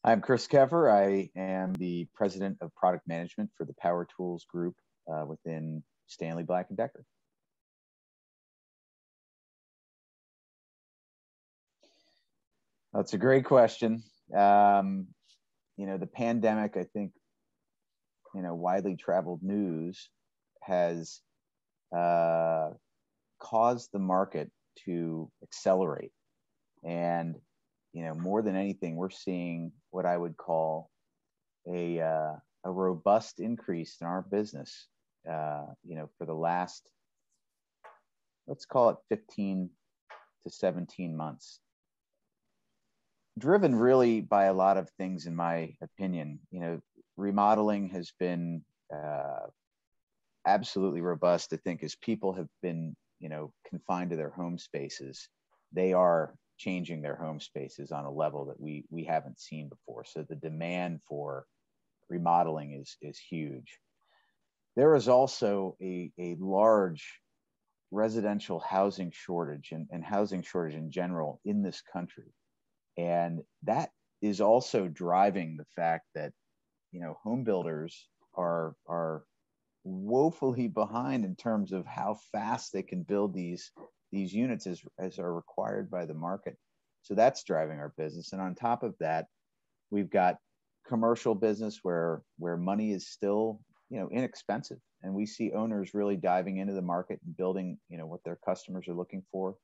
I'm Chris Keffer. I am the president of product management for the Power Tools group within Stanley Black & Decker. That's a great question. The pandemic, I think, widely traveled news has caused the market to accelerate. And more than anything, we're seeing what I would call a robust increase in our business, for the last, let's call it 15 to 17 months. Driven really by a lot of things, in my opinion. Remodeling has been absolutely robust. I think as people have been, confined to their home spaces, they are changing their home spaces on a level that we haven't seen before. So the demand for remodeling is huge. There is also a large residential housing shortage and housing shortage in general in this country. And that is also driving the fact that, home builders are woefully behind in terms of how fast they can build these units as are required by the market. So that's driving our business. And on top of that, we've got commercial business where money is still, inexpensive. And we see owners really diving into the market and building, what their customers are looking for.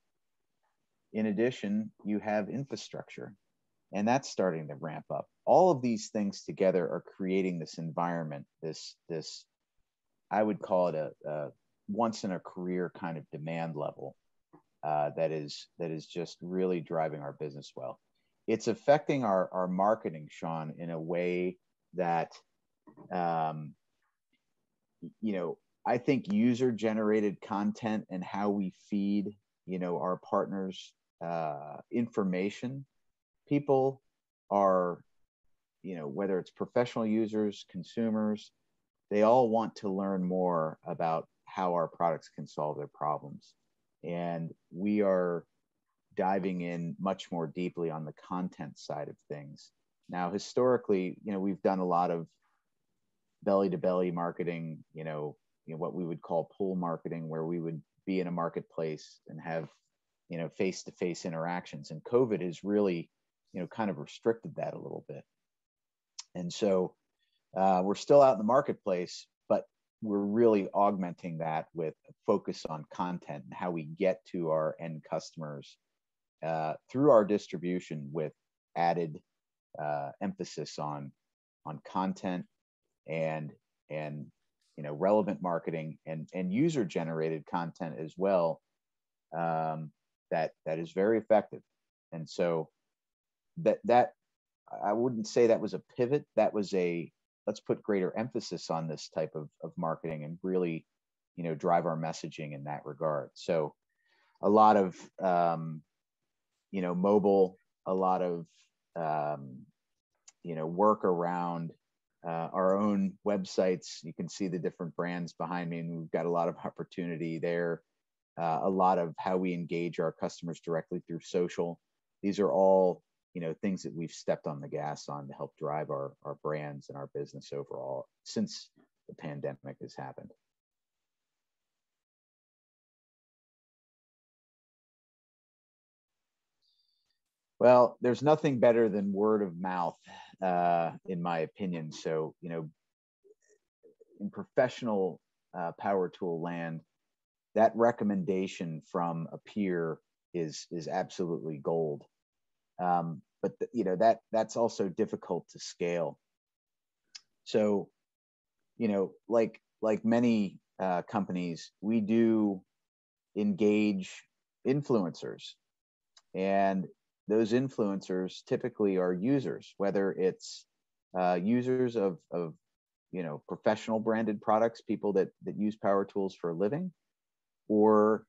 In addition, you have infrastructure, and that's starting to ramp up. All of these things together are creating this environment, this I would call it a once in a career kind of demand level that is just really driving our business well. It's affecting our marketing, Sean, in a way that, I think user generated content and how we feed, our partners information. People are, whether it's professional users, consumers, they all want to learn more about how our products can solve their problems. And we are diving in much more deeply on the content side of things. Now, historically, we've done a lot of belly to belly marketing, what we would call pull marketing, where we would be in a marketplace and have, face-to-face interactions. And COVID has really, kind of restricted that a little bit. And so we're still out in the marketplace, but we're really augmenting that with a focus on content and how we get to our end customers through our distribution, with added emphasis on content and relevant marketing and user generated content as well. That is very effective. And so that I wouldn't say that was a pivot. That was let's put greater emphasis on this type of marketing and really, drive our messaging in that regard. So a lot of, mobile, a lot of, work around our own websites. You can see the different brands behind me, and we've got a lot of opportunity there. A lot of how we engage our customers directly through social. These are all, things that we've stepped on the gas on to help drive our brands and our business overall since the pandemic has happened. Well, there's nothing better than word of mouth, in my opinion. So, in professional power tool land, that recommendation from a peer is absolutely gold. But that's also difficult to scale. So, like many companies, we do engage influencers, and those influencers typically are users, whether it's users of professional branded products, people that use power tools for a living, or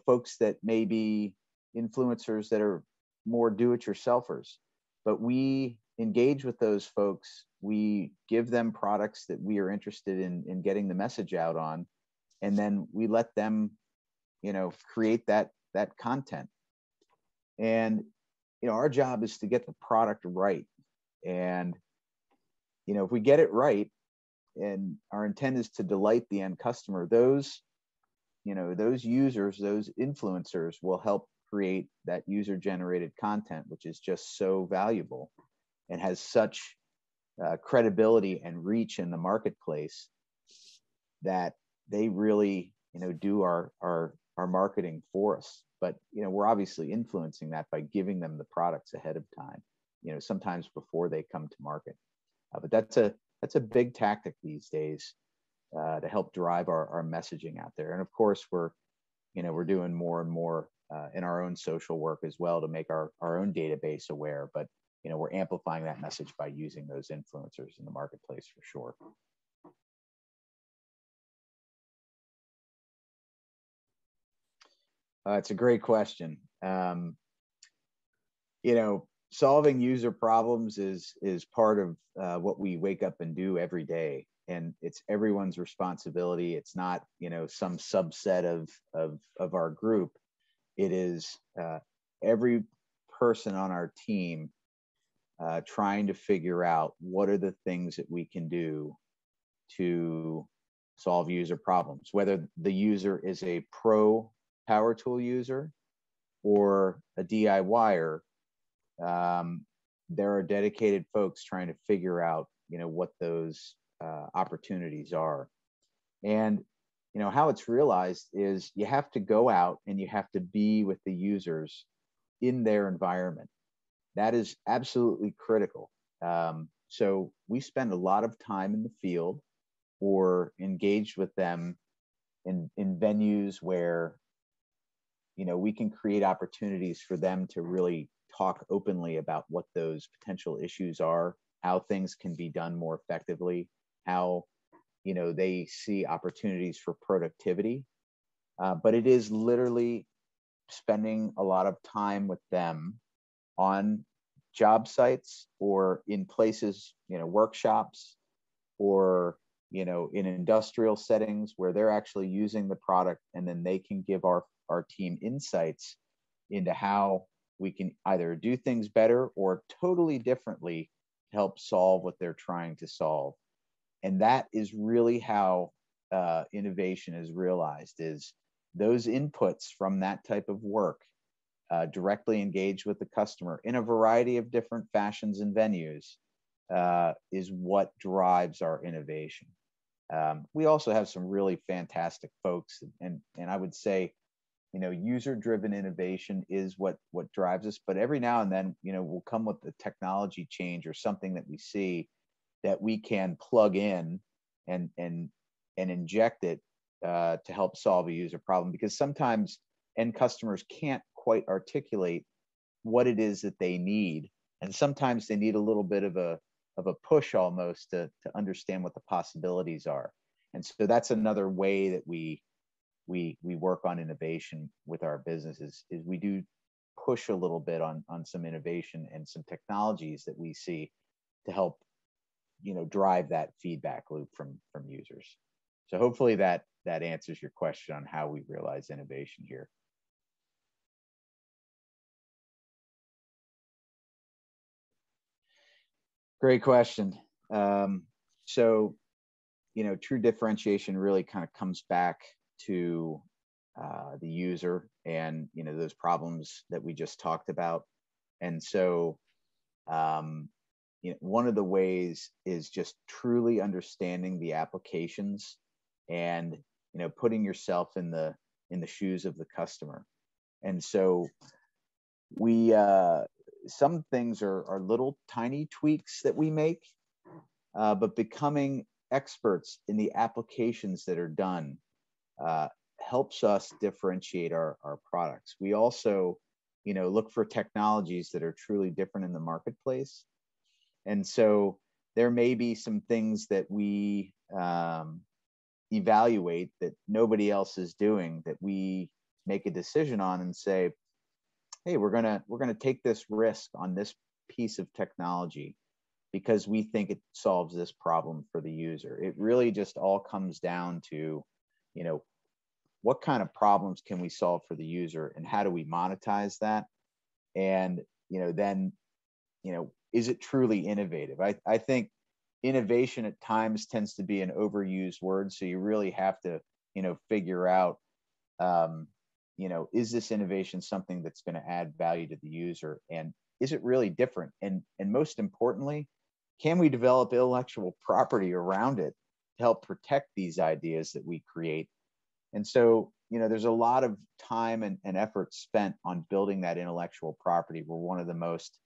folks that may be influencers that are more do-it-yourselfers. But we engage with those folks. We give them products that we are interested in getting the message out on, and then we let them, create that content. And our job is to get the product right. And, if we get it right, and our intent is to delight the end customer, those users, those influencers will help create that user generated content, which is just so valuable and has such credibility and reach in the marketplace that they really, do our marketing for us. But, we're obviously influencing that by giving them the products ahead of time, sometimes before they come to market. But that's a big tactic these days to help drive our messaging out there. And of course, we're doing more and more in our own social work as well to make our own database aware. But we're amplifying that message by using those influencers in the marketplace for sure. It's a great question. Solving user problems is part of what we wake up and do every day, and it's everyone's responsibility. It's not some subset of our group. It is every person on our team trying to figure out what are the things that we can do to solve user problems, whether the user is a pro power tool user or a DIYer. There are dedicated folks trying to figure out, what those opportunities are. And, how it's realized is you have to go out and you have to be with the users in their environment. That is absolutely critical. So we spend a lot of time in the field or engaged with them in venues where, we can create opportunities for them to really talk openly about what those potential issues are, how things can be done more effectively, how they see opportunities for productivity. But it is literally spending a lot of time with them on job sites or in places, workshops or in industrial settings where they're actually using the product, and then they can give our team insights into how we can either do things better or totally differently help solve what they're trying to solve. And that is really how innovation is realized, is those inputs from that type of work directly engaged with the customer in a variety of different fashions and venues is what drives our innovation. We also have some really fantastic folks, and I would say, user-driven innovation is what drives us. But every now and then, we'll come with a technology change or something that we see that we can plug in and inject it to help solve a user problem, because sometimes end customers can't quite articulate what it is that they need, and sometimes they need a little bit of a push almost to understand what the possibilities are. And so that's another way that we work on innovation with our businesses, is we do push a little bit on some innovation and some technologies that we see to help drive that feedback loop from users. So hopefully that answers your question on how we realize innovation here. Great question. So true differentiation really kind of comes back to the user and those problems that we just talked about. And so one of the ways is just truly understanding the applications and putting yourself in the shoes of the customer. And so we some things are little tiny tweaks that we make, but becoming experts in the applications that are done helps us differentiate our products. We also look for technologies that are truly different in the marketplace. And so there may be some things that we evaluate that nobody else is doing, that we make a decision on and say, hey, we're gonna take this risk on this piece of technology because we think it solves this problem for the user. It really just all comes down to, what kind of problems can we solve for the user and how do we monetize that? And, then is it truly innovative? I think innovation at times tends to be an overused word. So you really have to, figure out, is this innovation something that's going to add value to the user? And is it really different? And most importantly, can we develop intellectual property around it to help protect these ideas that we create? And so, there's a lot of time and effort spent on building that intellectual property. We're one of the most,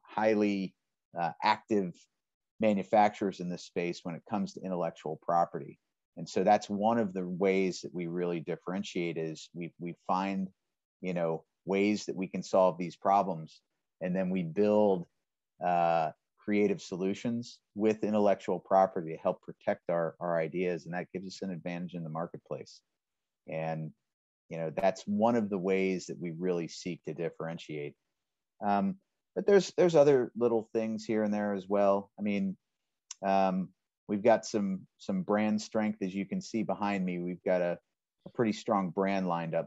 highly active manufacturers in this space when it comes to intellectual property. And so that's one of the ways that we really differentiate is we find, ways that we can solve these problems. And then we build creative solutions with intellectual property to help protect our ideas. And that gives us an advantage in the marketplace. And, that's one of the ways that we really seek to differentiate. But there's other little things here and there as well. I mean, we've got some brand strength, as you can see behind me. We've got a pretty strong brand lineup.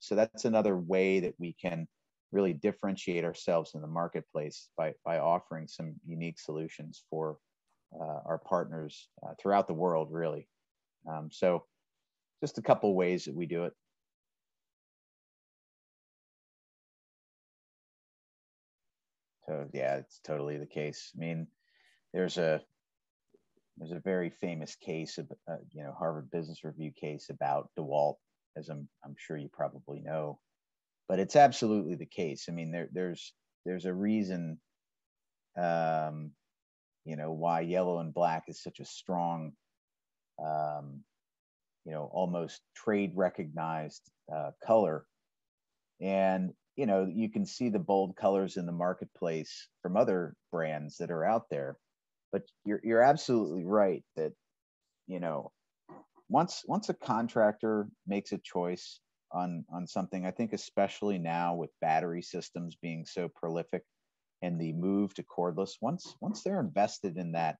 So that's another way that we can really differentiate ourselves in the marketplace by offering some unique solutions for our partners throughout the world, really. So just a couple ways that we do it. So yeah, it's totally the case. I mean, there's a very famous case of Harvard Business Review case about DeWalt, as I'm sure you probably know, but it's absolutely the case. I mean, there's a reason, why yellow and black is such a strong, almost trade recognized color. And you can see the bold colors in the marketplace from other brands that are out there. But you're absolutely right that, once a contractor makes a choice on something, I think especially now with battery systems being so prolific and the move to cordless, once they're invested in that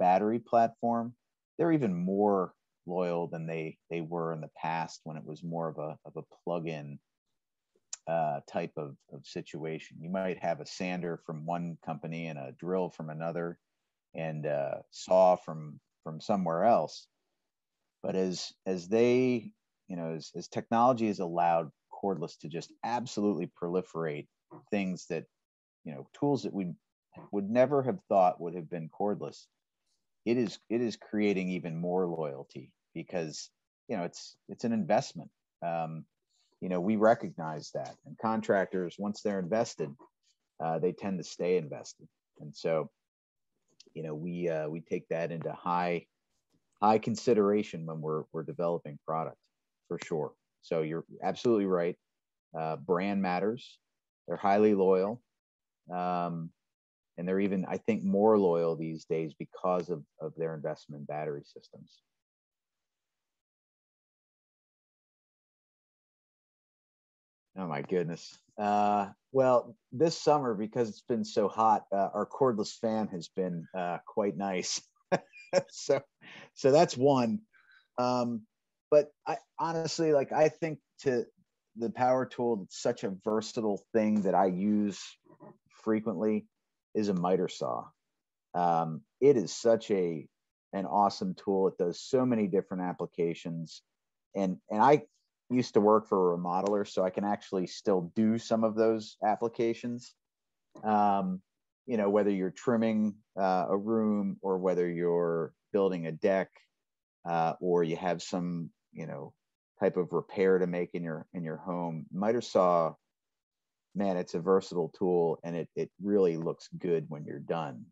battery platform, they're even more loyal than they were in the past when it was more of a plug-in type of situation. You might have a sander from one company and a drill from another and a saw from somewhere else. But as they, as technology has allowed cordless to just absolutely proliferate, things that, tools that we would never have thought would have been cordless, it is creating even more loyalty because, it's an investment. We recognize that, and contractors, once they're invested, they tend to stay invested. And so, we take that into high consideration when we're developing product, for sure. So you're absolutely right. Brand matters. They're highly loyal, and they're even, I think, more loyal these days because of their investment in battery systems. Oh my goodness. Well, this summer, because it's been so hot, our cordless fan has been quite nice. so that's one. But I honestly, I think to the power tool that's such a versatile thing that I use frequently is a miter saw. It is such an awesome tool. It does so many different applications, and I used to work for a remodeler, so I can actually still do some of those applications. Whether you're trimming a room or whether you're building a deck, or you have some, type of repair to make in your home, miter saw, man, it's a versatile tool, and it really looks good when you're done.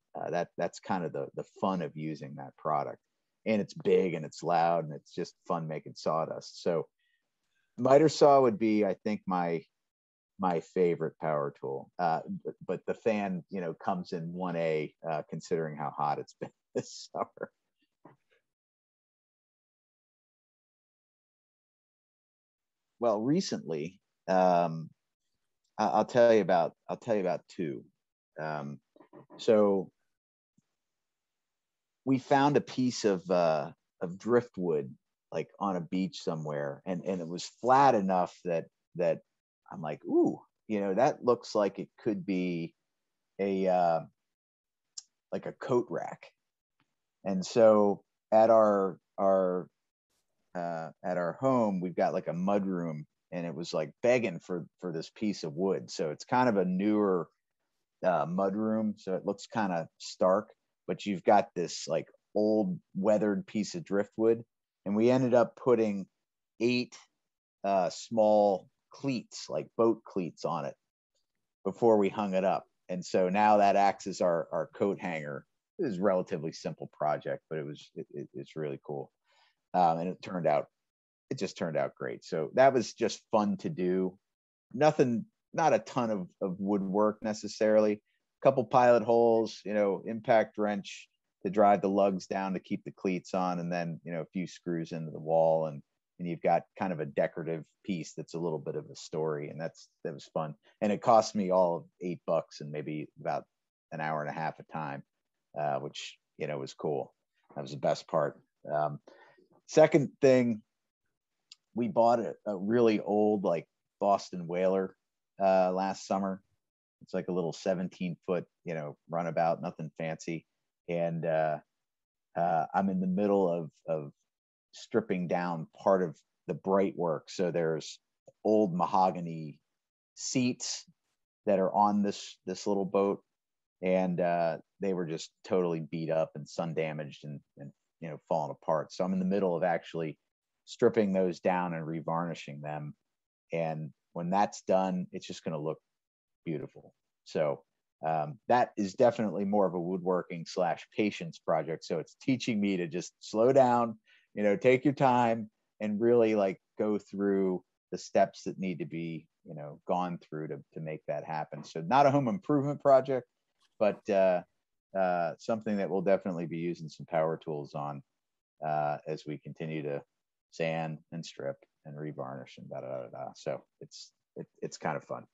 That's kind of the fun of using that product, and it's big and it's loud and it's just fun making sawdust. So miter saw would be, I think, my favorite power tool. But the fan, comes in 1A, considering how hot it's been this summer. Well, recently, I'll tell you about two. So we found a piece of driftwood, on a beach somewhere, and it was flat enough that I'm like, ooh, that looks like it could be a like a coat rack. And so at our home, we've got like a mud room, and it was like begging for this piece of wood. So it's kind of a newer mud room, so it looks kind of stark, but you've got this like old weathered piece of driftwood, and we ended up putting 8 small cleats, like boat cleats, on it before we hung it up. And so now that acts as our coat hanger. It was a relatively simple project, but it's really cool. And it just turned out great. So that was just fun to do. Not a ton of woodwork necessarily. A couple pilot holes, impact wrench to drive the lugs down to keep the cleats on, and then a few screws into the wall, and you've got kind of a decorative piece that's a little bit of a story, and that was fun. And it cost me all of $8 and maybe about an hour and a half of time, which was cool. That was the best part. Second thing, we bought a really old like Boston whaler last summer. It's like a little 17-foot runabout, nothing fancy. And I'm in the middle of stripping down part of the bright work. So there's old mahogany seats that are on this little boat, and they were just totally beat up and sun damaged and falling apart. So I'm in the middle of actually stripping those down and revarnishing them, and when that's done, it's just going to look beautiful. So that is definitely more of a woodworking / patience project. So it's teaching me to just slow down, take your time, and really like go through the steps that need to be gone through to make that happen. So not a home improvement project, but something that we'll definitely be using some power tools on as we continue to sand and strip and revarnish and da da da da. So it's kind of fun.